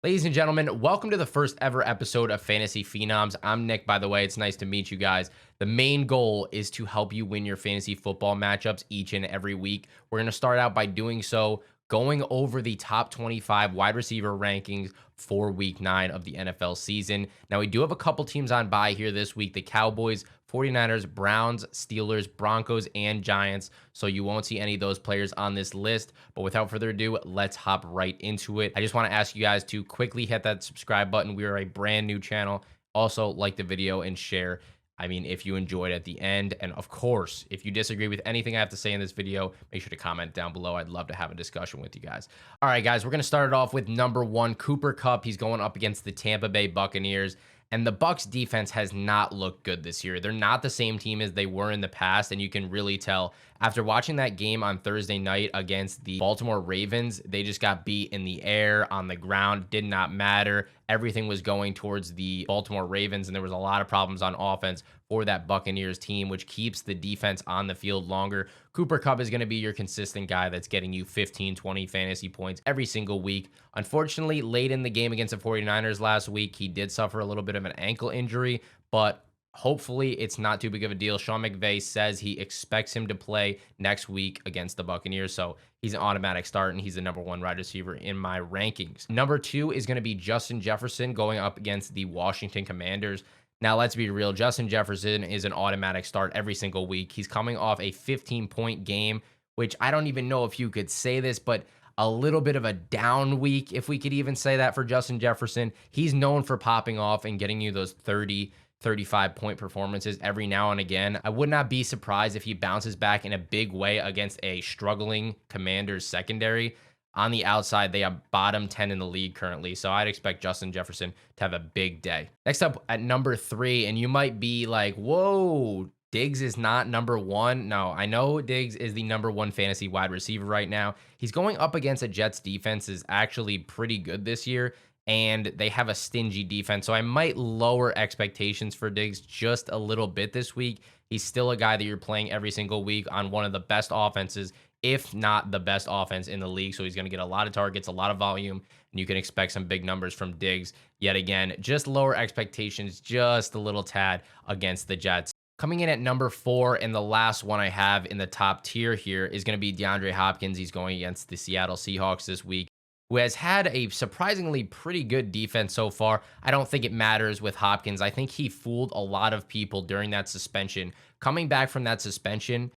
Ladies and gentlemen, welcome to the first ever episode of Fantasy Phenoms. I'm Nick, by the way. It's nice to meet you guys. The main goal is to help you win your fantasy football matchups each and every week. We're going to start out by doing so, going over the top 25 wide receiver rankings for week 9 of the NFL season. Now, we do have a couple teams on bye here this week: the Cowboys, 49ers, Browns, Steelers, Broncos, and Giants. So you won't see any of those players on this list. But without further ado, let's hop right into it. I just want to ask you guys to quickly hit that subscribe button. We are a brand new channel. Also, like the video and share. If you enjoyed at the end. And of course, if you disagree with anything I have to say in this video, make sure to comment down below. I'd love to have a discussion with you guys. All right, guys, we're going to start it off with number 1, Cooper Kupp. He's going up against the Tampa Bay Buccaneers. And the Bucs defense has not looked good this year. They're not the same team as they were in the past, and you can really tell. After watching that game on Thursday night against the Baltimore Ravens, they just got beat in the air, on the ground. Did not matter. Everything was going towards the Baltimore Ravens, and there was a lot of problems on offense for that Buccaneers team, which keeps the defense on the field longer. Cooper Kupp is going to be your consistent guy that's getting you 15, 20 fantasy points every single week. Unfortunately, late in the game against the 49ers last week, he did suffer a little bit of an ankle injury, but hopefully it's not too big of a deal. Sean McVay says he expects him to play next week against the Buccaneers, so he's an automatic start, and he's the number 1 wide receiver in my rankings. Number 2 is going to be Justin Jefferson going up against the Washington Commanders. Now, let's be real. Justin Jefferson is an automatic start every single week. He's coming off a 15-point game, which I don't even know if you could say this, but a little bit of a down week, if we could even say that, for Justin Jefferson. He's known for popping off and getting you those 30, 35-point performances every now and again. I would not be surprised if he bounces back in a big way against a struggling Commanders secondary. On the outside, they are bottom 10 in the league currently, so I'd expect Justin Jefferson to have a big day. Next up at number 3, and you might be like, whoa, Diggs is not number 1. No, I know Diggs is the number 1 fantasy wide receiver right now. He's going up against a Jets defense is actually pretty good this year, and they have a stingy defense, so I might lower expectations for Diggs just a little bit this week. He's still a guy that you're playing every single week on one of the best offenses, if not the best offense in the league. So he's going to get a lot of targets, a lot of volume, and you can expect some big numbers from Diggs. Yet again, just lower expectations just a little tad against the Jets. Coming in at number 4, and the last one I have in the top tier here, is going to be DeAndre Hopkins. He's going against the Seattle Seahawks this week, who has had a surprisingly pretty good defense so far. I don't think it matters with Hopkins. I think he fooled a lot of people during that suspension. Coming back from that suspension,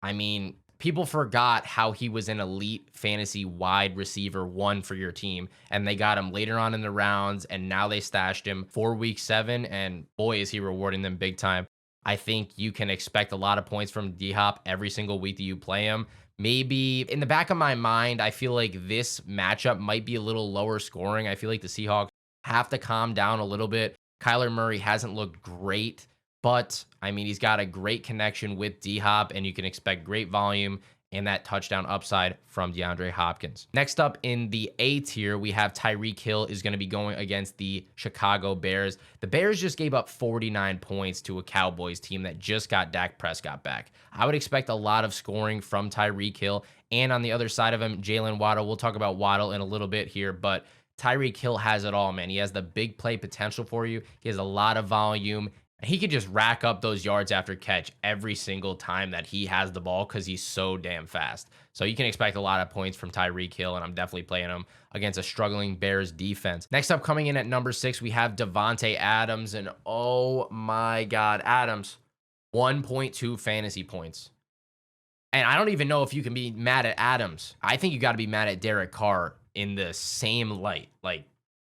people forgot how he was an elite fantasy wide receiver 1 for your team, and they got him later on in the rounds, and now they stashed him for week 7, and boy, is he rewarding them big time. I think you can expect a lot of points from D-Hop every single week that you play him. Maybe in the back of my mind, I feel like this matchup might be a little lower scoring. I feel like the Seahawks have to calm down a little bit. Kyler Murray hasn't looked great, but he's got a great connection with D-Hop, and you can expect great volume and that touchdown upside from DeAndre Hopkins. Next up in the A tier, we have Tyreek Hill is going to be going against the Chicago Bears. The Bears just gave up 49 points to a Cowboys team that just got Dak Prescott back. I would expect a lot of scoring from Tyreek Hill, and on the other side of him, Jalen Waddle. We'll talk about Waddle in a little bit here, but Tyreek Hill has it all, man. He has the big play potential for you. He has a lot of volume. He could just rack up those yards after catch every single time that he has the ball because he's so damn fast. So you can expect a lot of points from Tyreek Hill, and I'm definitely playing him against a struggling Bears defense. Next up, coming in at number 6, we have Davante Adams, and oh my God, Adams, 1.2 fantasy points. And I don't even know if you can be mad at Adams. I think you got to be mad at Derek Carr in the same light. Like,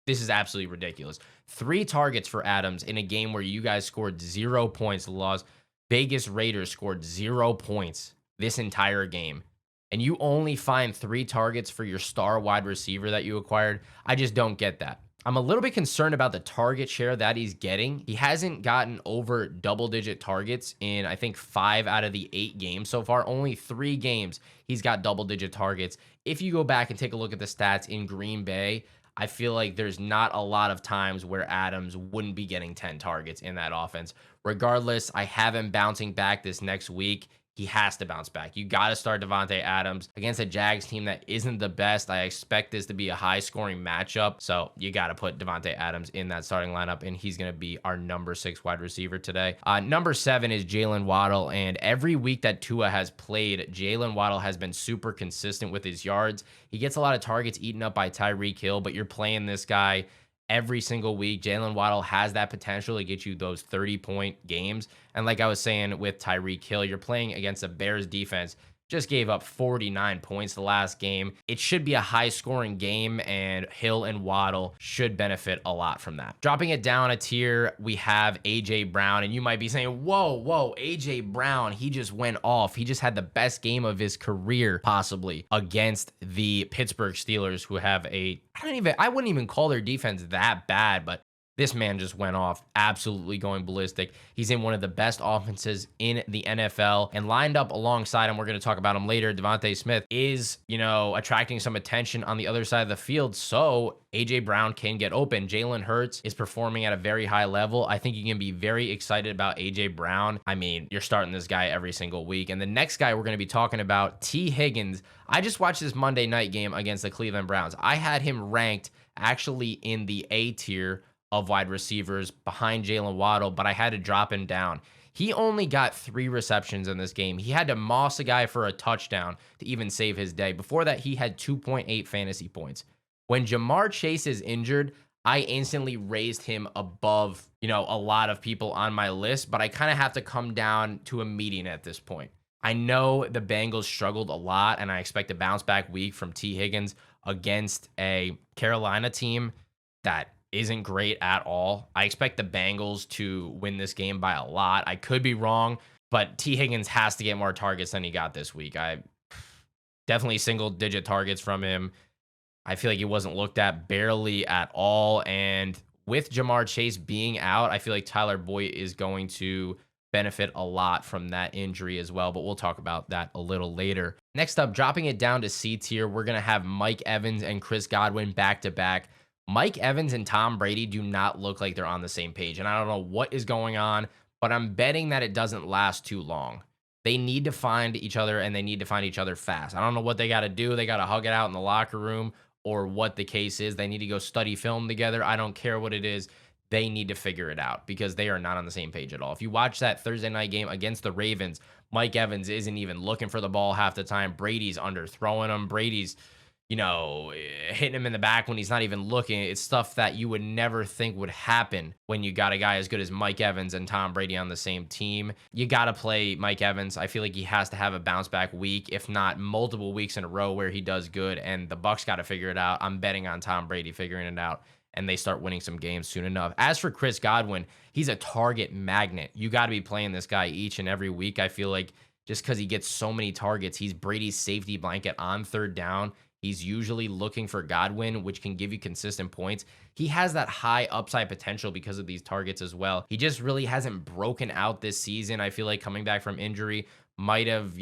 this is absolutely ridiculous. 3 targets for Adams in a game where you guys scored 0 points. The Las Vegas Raiders scored 0 points this entire game. And you only find 3 targets for your star wide receiver that you acquired. I just don't get that. I'm a little bit concerned about the target share that he's getting. He hasn't gotten over double-digit targets in, I think, 5 out of the 8 games so far. Only 3 games he's got double-digit targets. If you go back and take a look at the stats in Green Bay, I feel like there's not a lot of times where Adams wouldn't be getting 10 targets in that offense. Regardless, I have him bouncing back this next week. he has to bounce back. You got to start Davante Adams against a Jags team that isn't the best. I expect this to be a high scoring matchup. So you got to put Davante Adams in that starting lineup, and he's going to be our number 6 wide receiver today. Number 7 is Jalen Waddle. And every week that Tua has played, Jalen Waddle has been super consistent with his yards. He gets a lot of targets eaten up by Tyreek Hill, but you're playing this guy every single week. Jalen Waddle has that potential to get you those 30-point games. And like I was saying with Tyreek Hill, you're playing against a Bears defense. Just gave up 49 points the last game. It should be a high scoring game, and Hill and Waddle should benefit a lot from that. Dropping it down a tier, we have AJ Brown, and you might be saying, whoa, AJ Brown, he just went off. He just had the best game of his career, possibly, against the Pittsburgh Steelers, who have I wouldn't even call their defense that bad, but this man just went off, absolutely going ballistic. He's in one of the best offenses in the NFL, and lined up alongside him, we're going to talk about him later, Devontae Smith is, attracting some attention on the other side of the field, so AJ Brown can get open. Jalen Hurts is performing at a very high level. I think you can be very excited about AJ Brown. I mean, you're starting this guy every single week. And the next guy we're going to be talking about, T. Higgins. I just watched this Monday night game against the Cleveland Browns. I had him ranked actually in the A tier of wide receivers behind Jalen Waddle, but I had to drop him down. He only got 3 receptions in this game. He had to moss a guy for a touchdown to even save his day. Before that, he had 2.8 fantasy points. When Jamar Chase is injured, I instantly raised him above, a lot of people on my list, but I kind of have to come down to a median at this point. I know the Bengals struggled a lot, and I expect a bounce back week from T. Higgins against a Carolina team that isn't great at all. I expect the Bengals to win this game by a lot. I could be wrong, but T. Higgins has to get more targets than he got this week. I definitely single-digit targets from him. I feel like he wasn't looked at barely at all. And with Jamar Chase being out, I feel like Tyler Boyd is going to benefit a lot from that injury as well, but we'll talk about that a little later. Next up, dropping it down to C tier, we're going to have Mike Evans and Chris Godwin back-to-back. Mike Evans and Tom Brady do not look like they're on the same page, and I don't know what is going on, but I'm betting that it doesn't last too long. They need to find each other, and they need to find each other fast. I don't know what they got to do. They got to hug it out in the locker room, or what the case is. They need to go study film together. I don't care what it is. They need to figure it out because they are not on the same page at all. If you watch that Thursday night game against the Ravens, Mike Evans isn't even looking for the ball half the time. Brady's underthrowing him. Brady's hitting him in the back when he's not even looking. It's stuff that you would never think would happen when you got a guy as good as Mike Evans and Tom Brady on the same team. You got to play Mike Evans. I feel like he has to have a bounce back week, if not multiple weeks in a row where he does good, and the Bucs got to figure it out. I'm betting on Tom Brady figuring it out, and they start winning some games soon enough. As for Chris Godwin, he's a target magnet. You got to be playing this guy each and every week. I feel like just because he gets so many targets, he's Brady's safety blanket on third down. He's usually looking for Godwin, which can give you consistent points. He has that high upside potential because of these targets as well. He just really hasn't broken out this season. I feel like coming back from injury might have,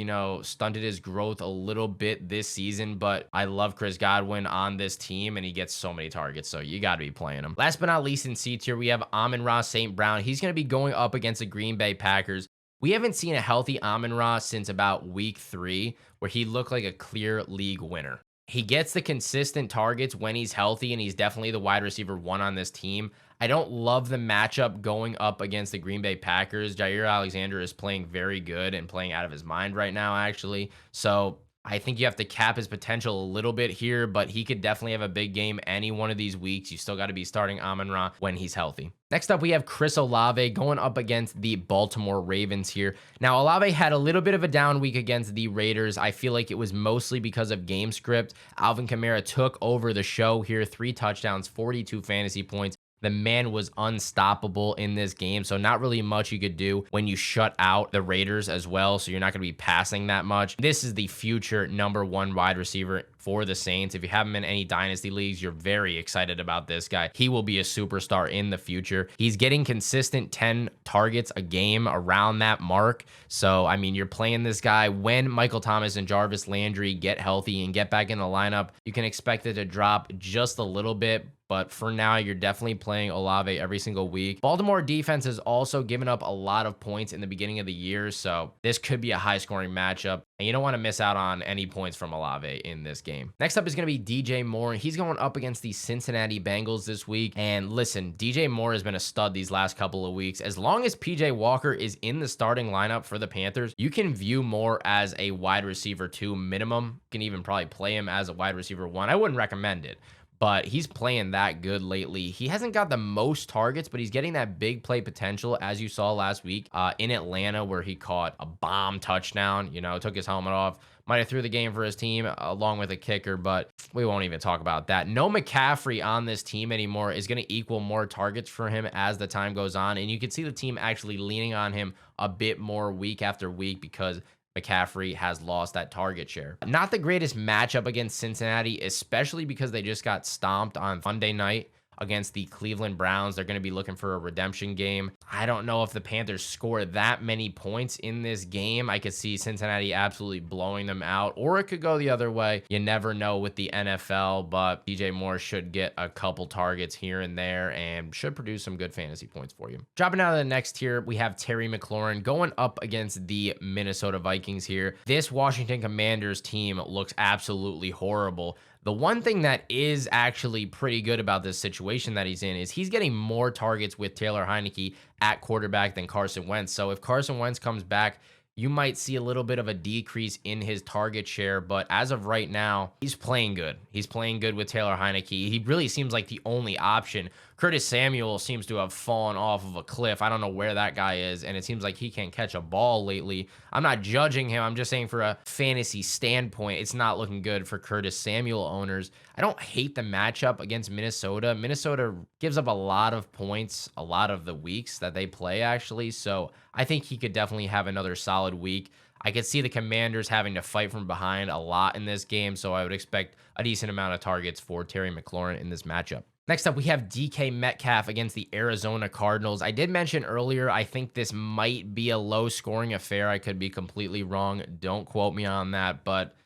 stunted his growth a little bit this season, but I love Chris Godwin on this team, and he gets so many targets, so you got to be playing him. Last but not least in C tier, we have Amon-Ra St. Brown. He's going to be going up against the Green Bay Packers. We haven't seen a healthy Amon-Ra since about week 3, where he looked like a clear league winner. He gets the consistent targets when he's healthy, and he's definitely the wide receiver 1 on this team. I don't love the matchup going up against the Green Bay Packers. Jair Alexander is playing very good and playing out of his mind right now, actually. So I think you have to cap his potential a little bit here, but he could definitely have a big game any one of these weeks. You still got to be starting Amon-Ra when he's healthy. Next up, we have Chris Olave going up against the Baltimore Ravens here. Now, Olave had a little bit of a down week against the Raiders. I feel like it was mostly because of game script. Alvin Kamara took over the show here, 3 touchdowns, 42 fantasy points. The man was unstoppable in this game, so not really much you could do when you shut out the Raiders as well, so you're not going to be passing that much. This is the future number 1 wide receiver for the Saints. If you have him in any dynasty leagues, you're very excited about this guy. He will be a superstar in the future. He's getting consistent 10 targets a game around that mark, so, I mean, you're playing this guy. When Michael Thomas and Jarvis Landry get healthy and get back in the lineup, you can expect it to drop just a little bit, But for now, you're definitely playing Olave every single week. Baltimore defense has also given up a lot of points in the beginning of the year, so this could be a high-scoring matchup, and you don't want to miss out on any points from Olave in this game. Next up is going to be DJ Moore. He's going up against the Cincinnati Bengals this week, and listen, DJ Moore has been a stud these last couple of weeks. As long as PJ Walker is in the starting lineup for the Panthers, you can view Moore as a wide receiver 2 minimum. You can even probably play him as a wide receiver 1. I wouldn't recommend it, but he's playing that good lately. He hasn't got the most targets, but he's getting that big play potential, as you saw last week in Atlanta, where he caught a bomb touchdown, took his helmet off. Might have threw the game for his team along with a kicker, but we won't even talk about that. No McCaffrey on this team anymore is going to equal more targets for him as the time goes on, and you can see the team actually leaning on him a bit more week after week because McCaffrey has lost that target share. Not the greatest matchup against Cincinnati, especially because they just got stomped on Monday night against the Cleveland Browns. They're going to be looking for a redemption game. I don't know if the Panthers score that many points in this game. I could see Cincinnati absolutely blowing them out, or it could go the other way. You never know with the NFL, but DJ Moore should get a couple targets here and there and should produce some good fantasy points for you. Dropping out of the next tier, we have Terry McLaurin going up against the Minnesota Vikings here. This Washington Commanders team looks absolutely horrible. The one thing that is actually pretty good about this situation that he's in is he's getting more targets with Taylor Heinicke at quarterback than Carson Wentz. So if Carson Wentz comes back, you might see a little bit of a decrease in his target share, but as of right now, he's playing good. He's playing good with Taylor Heinicke. He really seems like the only option. Curtis Samuel seems to have fallen off of a cliff. I don't know where that guy is, and it seems like he can't catch a ball lately. I'm not judging him. I'm just saying for a fantasy standpoint, it's not looking good for Curtis Samuel owners. I don't hate the matchup against Minnesota. Minnesota gives up a lot of points a lot of the weeks that they play, actually, so I think he could definitely have another solid week. I could see the Commanders having to fight from behind a lot in this game, so I would expect a decent amount of targets for Terry McLaurin in this matchup. Next up, we have DK Metcalf against the Arizona Cardinals. I did mention earlier, I think this might be a low-scoring affair. I could be completely wrong. Don't quote me on that, but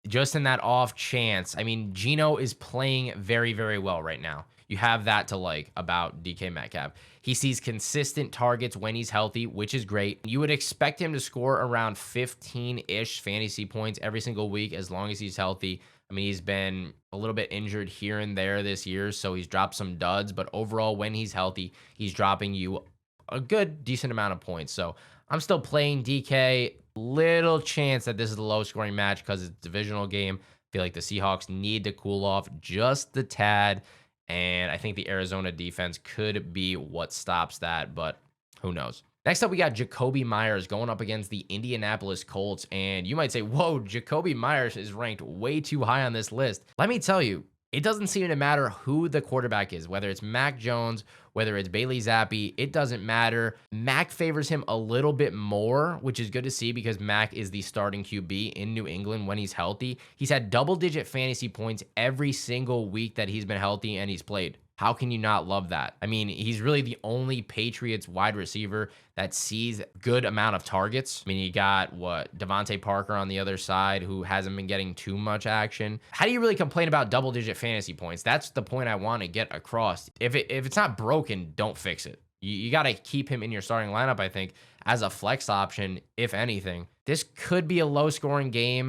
just in that off chance, I mean, Geno is playing very, very well right now. You have that to like about DK Metcalf. He sees consistent targets when he's healthy, which is great. You would expect him to score around 15-ish fantasy points every single week as long as he's healthy. I mean, he's been a little bit injured here and there this year, so he's dropped some duds. But overall, when he's healthy, he's dropping you a good, decent amount of points. So I'm still playing DK. Little chance that this is a low-scoring match because it's a divisional game. I feel like the Seahawks need to cool off just the tad. And I think the Arizona defense could be what stops that, but who knows? Next up, we got Jacoby Myers going up against the Indianapolis Colts. And you might say, whoa, Jacoby Myers is ranked way too high on this list. Let me tell you, it doesn't seem to matter who the quarterback is, whether it's Mac Jones, whether it's Bailey Zappi, it doesn't matter. Mac favors him a little bit more, which is good to see because Mac is the starting QB in New England when he's healthy. He's had double-digit fantasy points every single week that he's been healthy and he's played. How can you not love that? I mean, he's really the only Patriots wide receiver that sees good amount of targets. I mean, you got Davante Parker on the other side who hasn't been getting too much action. How do you really complain about double-digit fantasy points? That's the point I want to get across. If it's not broken, don't fix it. You got to keep him in your starting lineup, I think, as a flex option, if anything. This could be a low-scoring game.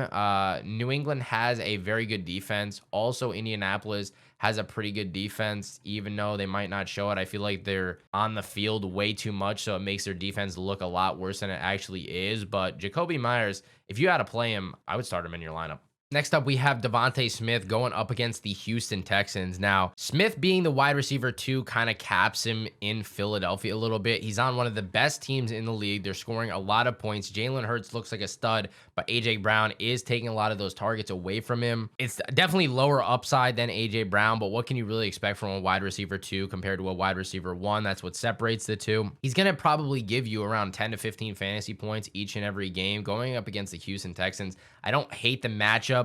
New England has a very good defense. Also, Indianapolis has a pretty good defense, even though they might not show it. I feel like they're on the field way too much, so it makes their defense look a lot worse than it actually is. But Jacoby Myers, if you had to play him, I would start him in your lineup. Next up, we have Devontae Smith going up against the Houston Texans. Now, Smith being the wide receiver 2 kind of caps him in Philadelphia a little bit. He's on one of the best teams in the league. They're scoring a lot of points. Jalen Hurts looks like a stud, but A.J. Brown is taking a lot of those targets away from him. It's definitely lower upside than A.J. Brown, but what can you really expect from a wide receiver 2 compared to a wide receiver 1? That's what separates the two. He's going to probably give you around 10 to 15 fantasy points each and every game going up against the Houston Texans. I don't hate the matchup.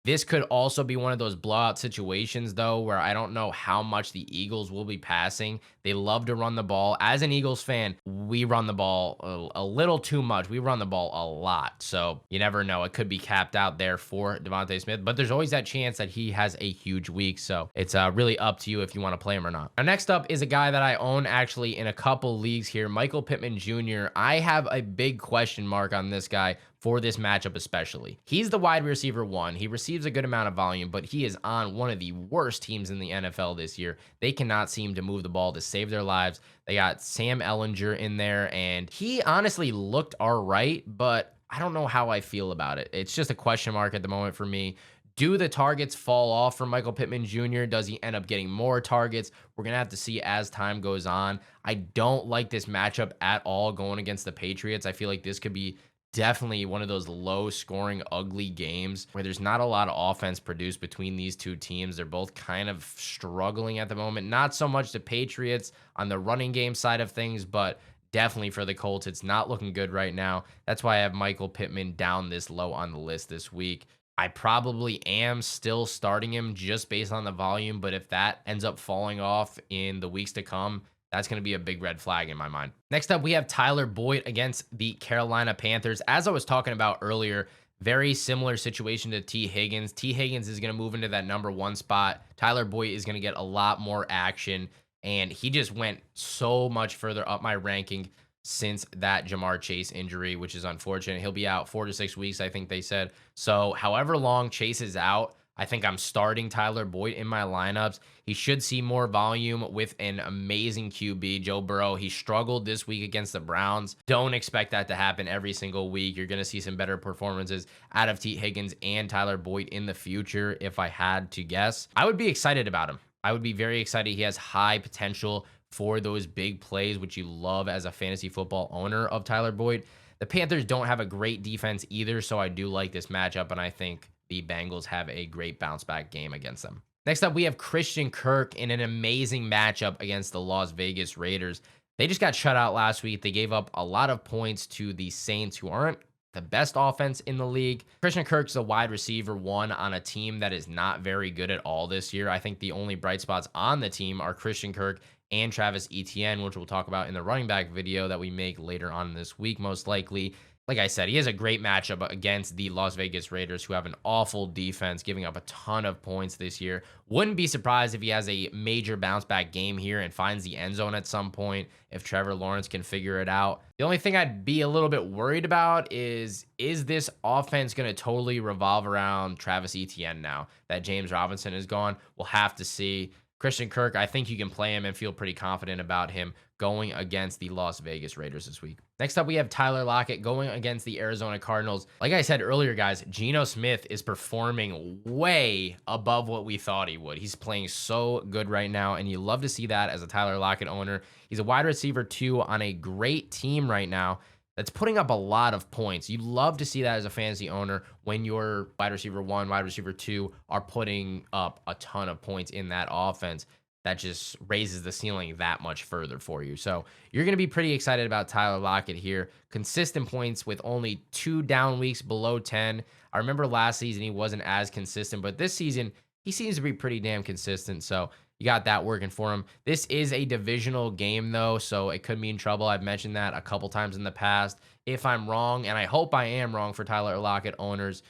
This could also be one of those blowout situations, though, where I don't know how much the Eagles will be passing. They love to run the ball. As an Eagles fan, we run the ball a little too much. We run the ball a lot. So you never know. It could be capped out there for Davante Smith, but there's always that chance that he has a huge week. So it's really up to you if you want to play him or not. Now, next up is a guy that I own actually in a couple leagues here, Michael Pittman Jr. I have a big question mark on this guy for this matchup especially. He's the wide receiver one. He receives a good amount of volume, but he is on one of the worst teams in the NFL this year. They cannot seem to move the ball to save their lives. They got Sam Ellinger in there, and he honestly looked all right, but I don't know how I feel about it. It's just a question mark at the moment for me. Do the targets fall off for Michael Pittman Jr.? Does he end up getting more targets? We're going to have to see as time goes on. I don't like this matchup at all going against the Patriots. I feel like this could be definitely one of those low scoring, ugly games where there's not a lot of offense produced between these two teams. They're both kind of struggling at the moment. Not so much the Patriots on the running game side of things, but definitely for the Colts, it's not looking good right now. That's why I have Michael Pittman down this low on the list this week. I probably am still starting him just based on the volume, but if that ends up falling off in the weeks to come, that's going to be a big red flag in my mind. Next up, we have Tyler Boyd against the Carolina Panthers. As I was talking about earlier, very similar situation to T. Higgins. T. Higgins is going to move into that number one spot. Tyler Boyd is going to get a lot more action, and he just went so much further up my ranking since that Jamar Chase injury, which is unfortunate. He'll be out 4 to 6 weeks, I think they said. So however long Chase is out, I think I'm starting Tyler Boyd in my lineups. He should see more volume with an amazing QB, Joe Burrow. He struggled this week against the Browns. Don't expect that to happen every single week. You're going to see some better performances out of T. Higgins and Tyler Boyd in the future, if I had to guess. I would be excited about him. I would be very excited. He has high potential for those big plays, which you love as a fantasy football owner of Tyler Boyd. The Panthers don't have a great defense either, so I do like this matchup, and I think the Bengals have a great bounce back game against them. Next up, we have Christian Kirk in an amazing matchup against the Las Vegas Raiders. They just got shut out last week. They gave up a lot of points to the Saints, who aren't the best offense in the league. Christian Kirk's a wide receiver one on a team that is not very good at all this year. I think the only bright spots on the team are Christian Kirk and Travis Etienne, which we'll talk about in the running back video that we make later on this week, most likely. Like I said, he has a great matchup against the Las Vegas Raiders, who have an awful defense, giving up a ton of points this year. Wouldn't be surprised if he has a major bounce back game here and finds the end zone at some point if Trevor Lawrence can figure it out. The only thing I'd be a little bit worried about is this offense going to totally revolve around Travis Etienne now that James Robinson is gone? We'll have to see. Christian Kirk, I think you can play him and feel pretty confident about him going against the Las Vegas Raiders this week. Next up, we have Tyler Lockett going against the Arizona Cardinals. Like I said earlier, guys, Geno Smith is performing way above what we thought he would. He's playing so good right now, and you love to see that as a Tyler Lockett owner. He's a wide receiver 2 on a great team right now that's putting up a lot of points. You love to see that as a fantasy owner when your wide receiver 1, wide receiver 2 are putting up a ton of points in that offense. That just raises the ceiling that much further for you. So you're going to be pretty excited about Tyler Lockett here. Consistent points with only 2 down weeks below 10. I remember last season he wasn't as consistent, but this season he seems to be pretty damn consistent. So you got that working for him. This is a divisional game, though, so it could mean trouble. I've mentioned that a couple times in the past. If I'm wrong, and I hope I am wrong for Tyler Lockett owners,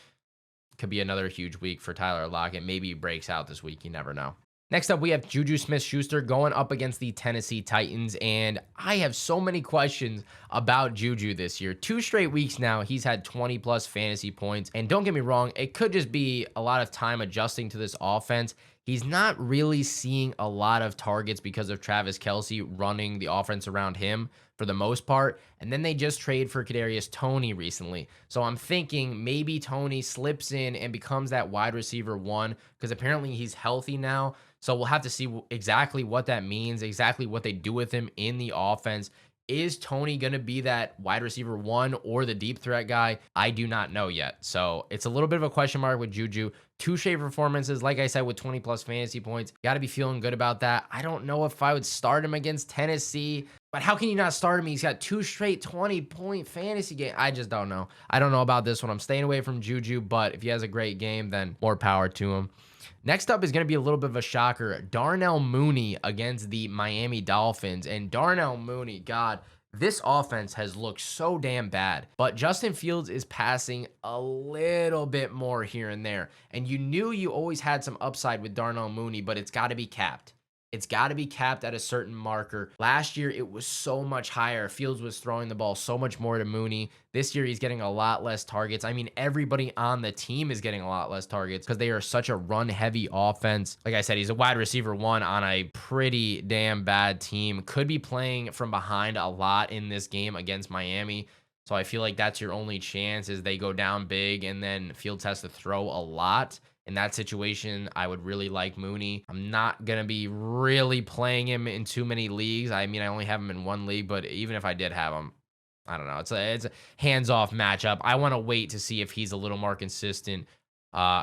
could be another huge week for Tyler Lockett. Maybe he breaks out this week. You never know. Next up, we have Juju Smith-Schuster going up against the Tennessee Titans, and I have so many questions about Juju this year. 2 straight weeks now, he's had 20-plus fantasy points, and don't get me wrong, it could just be a lot of time adjusting to this offense. He's not really seeing a lot of targets because of Travis Kelce running the offense around him for the most part, and then they just traded for Kadarius Toney recently. So I'm thinking maybe Toney slips in and becomes that wide receiver 1 because apparently he's healthy now. So we'll have to see exactly what that means, exactly what they do with him in the offense. Is Toney going to be that wide receiver 1 or the deep threat guy? I do not know yet. So it's a little bit of a question mark with Juju. 2 straight performances, like I said, with 20-plus fantasy points. Got to be feeling good about that. I don't know if I would start him against Tennessee. But how can you not start him? He's got 2 straight 20-point fantasy game. I just don't know. I don't know about this one. I'm staying away from Juju, but if he has a great game, then more power to him. Next up is going to be a little bit of a shocker. Darnell Mooney against the Miami Dolphins. And Darnell Mooney, God, this offense has looked so damn bad. But Justin Fields is passing a little bit more here and there. And you knew you always had some upside with Darnell Mooney, but it's got to be capped. It's got to be capped at a certain marker. Last year, it was so much higher. Fields was throwing the ball so much more to Mooney. This year, he's getting a lot less targets. I mean, everybody on the team is getting a lot less targets because they are such a run-heavy offense. Like I said, he's a wide receiver 1 on a pretty damn bad team. Could be playing from behind a lot in this game against Miami. So I feel like that's your only chance is they go down big and then Fields has to throw a lot. In that situation, I would really like Mooney. I'm not going to be really playing him in too many leagues. I mean, I only have him in 1 league, but even if I did have him, I don't know. It's a hands-off matchup. I want to wait to see if he's a little more consistent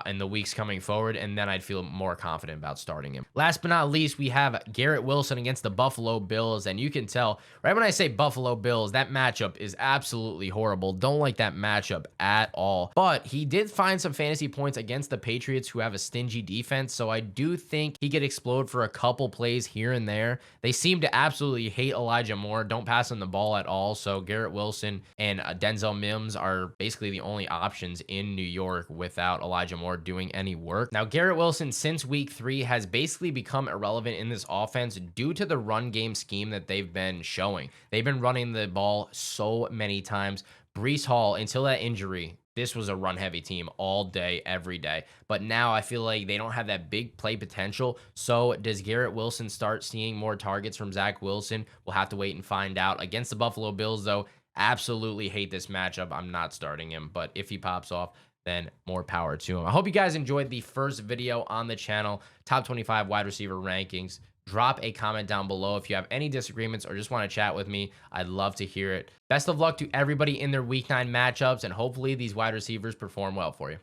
in the weeks coming forward, and then I'd feel more confident about starting him. Last but not least, we have Garrett Wilson against the Buffalo Bills, and you can tell, right when I say Buffalo Bills, that matchup is absolutely horrible. Don't like that matchup at all. But he did find some fantasy points against the Patriots, who have a stingy defense, so I do think he could explode for a couple plays here and there. They seem to absolutely hate Elijah Moore, don't pass him the ball at all, so Garrett Wilson and Denzel Mims are basically the only options in New York without Elijah Moore doing any work. Now, Garrett Wilson, since week 3, has basically become irrelevant in this offense due to the run game scheme that they've been showing. They've been running the ball so many times. Breece Hall, until that injury, this was a run-heavy team all day, every day. But now I feel like they don't have that big play potential. So does Garrett Wilson start seeing more targets from Zach Wilson? We'll have to wait and find out. Against the Buffalo Bills, though, absolutely hate this matchup. I'm not starting him. But if he pops off, then more power to him. I hope you guys enjoyed the first video on the channel, top 25 wide receiver rankings. Drop a comment down below if you have any disagreements or just want to chat with me. I'd love to hear it. Best of luck to everybody in their week 9 matchups, and hopefully these wide receivers perform well for you.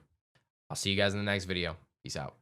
I'll see you guys in the next video. Peace out.